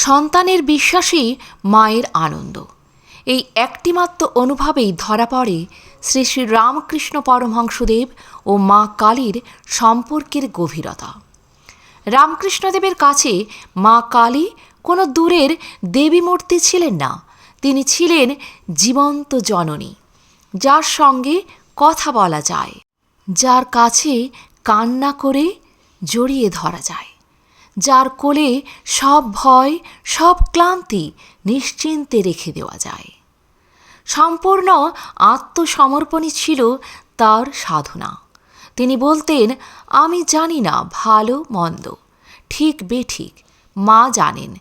সন্তানের বিশ্বাসেই মায়ের আনন্দ, এই একটিমাত্র অনুভবেই ধরা পড়ে শ্রী শ্রী রামকৃষ্ণ পরমহংসদেব ও মা কালীর সম্পর্কের গভীরতা। রামকৃষ্ণদেবের কাছে মা কালী কোনো দূরের দেবী মূর্তি ছিলেন না, তিনি ছিলেন জীবন্ত জননী, যার সঙ্গে কথা বলা যায়, যার কাছে কান্না করে জড়িয়ে ধরা যায়, যার কোলে সব ভয় সব ক্লান্তি নিশ্চিন্তে রেখে দেওয়া যায়। সম্পূর্ণ আত্মসমর্পণই ছিল তার সাধনা। তিনি বলতেন, আমি জানি না ভালো মন্দ, ঠিক বেঠিক, মা জানেন,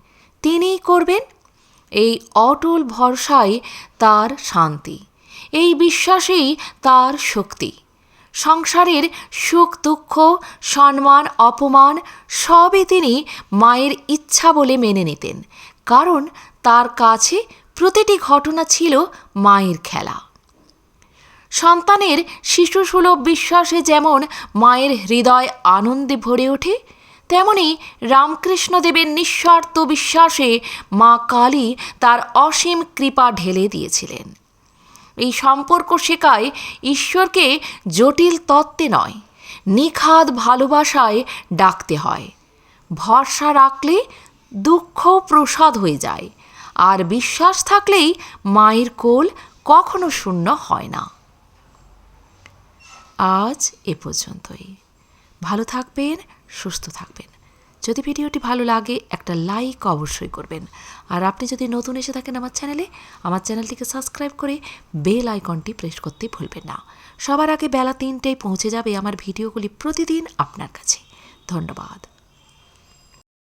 তিনিই করবেন। এই অটল ভরসায় তার শান্তি, এই বিশ্বাসেই তার শক্তি। সংসারের সুখ দুঃখ সম্মান অপমান সবই তিনি মায়ের ইচ্ছা বলে মেনে নিতেন, কারণ তার কাছে প্রতিটি ঘটনা ছিল মায়ের খেলা। সন্তানের শিশুসুলভ বিশ্বাসে যেমন মায়ের হৃদয় আনন্দে ভরে ওঠে, তেমনি রামকৃষ্ণদেবের নিঃস্বার্থ বিশ্বাসে মা কালী তার অসীম কৃপা ঢেলে দিয়েছিলেন। এই সম্পর্ক শেখায় ঈশ্বরকে জটিল তত্ত্বে নয়, নিখাদ ভালোবাসায় ডাকতে হয়। ভরসা রাখলে দুঃখ প্রসাদ হয়ে যায়, আর বিশ্বাস থাকলেই মায়ের কোল কখনো শূন্য হয় না। আজ এ পর্যন্তই। ভালো থাকবেন, সুস্থ থাকবেন। যদি ভিডিওটি ভালো লাগে একটা লাইক অবশ্যই করবেন, আর আপনি যদি নতুন এসে থাকেন আমার চ্যানেলটিকে সাবস্ক্রাইব করে বেল আইকনটি প্রেস করতে ভুলবেন না। সবার আগে বেলা 3টায় পৌঁছে যাবে আমার ভিডিওগুলি প্রতিদিন আপনার কাছে। ধন্যবাদ।